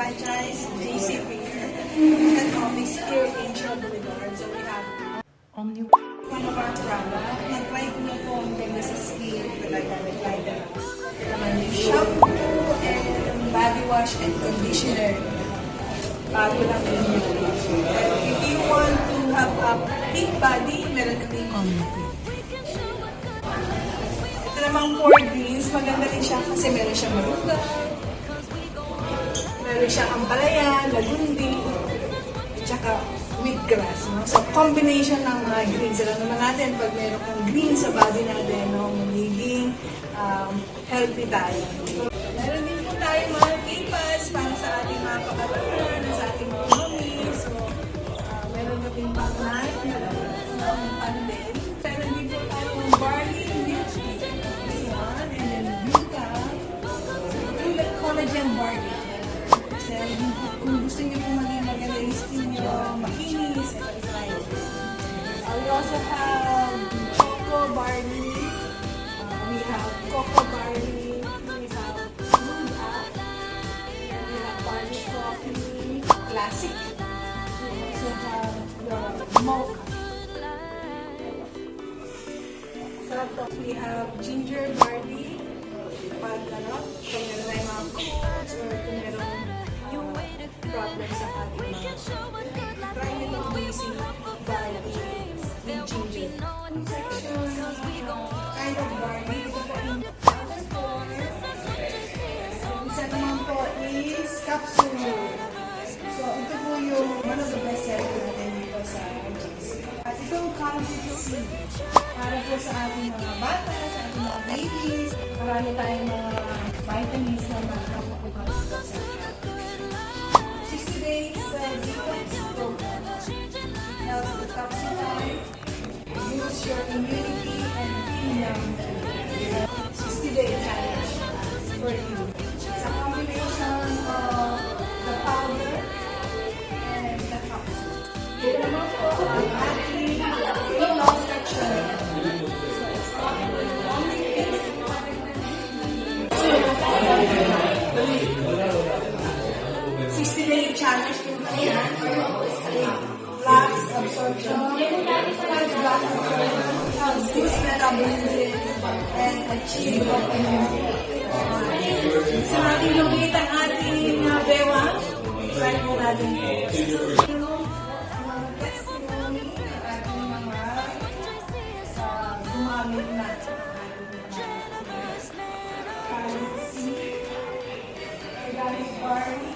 franchise, JC Picker, and office here in Shaw Boulevard. So we have Omni. one of our product. Na-try ko na po ang ganda sa skin. Talaga, nag-try na lang. Naman yung shampoo and body wash and conditioner. Bago lang yun. If you want to have a pink body, meron kami Omni. ito namang 4 greens. Maganda rin siya kasi meron siyang maruga. Meron siyang ampalaya, lagundi, at saka wheatgrass. No? So, combination ng mga greens. Alam naman natin, pag meron kang green sa body natin, no, magiging healthy tayo. Meron din po tayo mga K-pads para sa ating mga kapatid, sa ating mga mommies. So, meron na din pang-night, pan-din. Meron din po tayong barley, milk tea. Yan, and then yuca. Collagen barley. Kasi kung gusto niyo po maging maganda yung skin niyo, makinis, ito try it. We also have cocoa barley. We have cocoa barley. We have blue app. And we have barley coffee. Classic. We also have the mocha. So we have ginger barley. Pag kung meron tayong mga colds or kung meron problems sa ating mga try nyo itong amazing barley with ginger. Section, kind of barley. Ito po yung isa naman po is capsule. So, ito po yung one of the best seller natin dito sa GC. At ito yung cabbage seed. Para po sa ating mga bata, sa ating mga babies. Marami tayong mga vitamins na makakapukuha dito sa 60 days detox program. Helps detoxify, boost your immunity, and clean down 60-day challenge for you. It's a combination of the powder and the capsule. Ito naman po ang ating weight loss section. So it's only 60-day challenge po yan. Flax absorption, flax absorption, boost metabolism, and achieve immunity. Sa ating lugit ang ating bewa, try mo natin po. Testimony ng ating mga gumamit na garlic barley,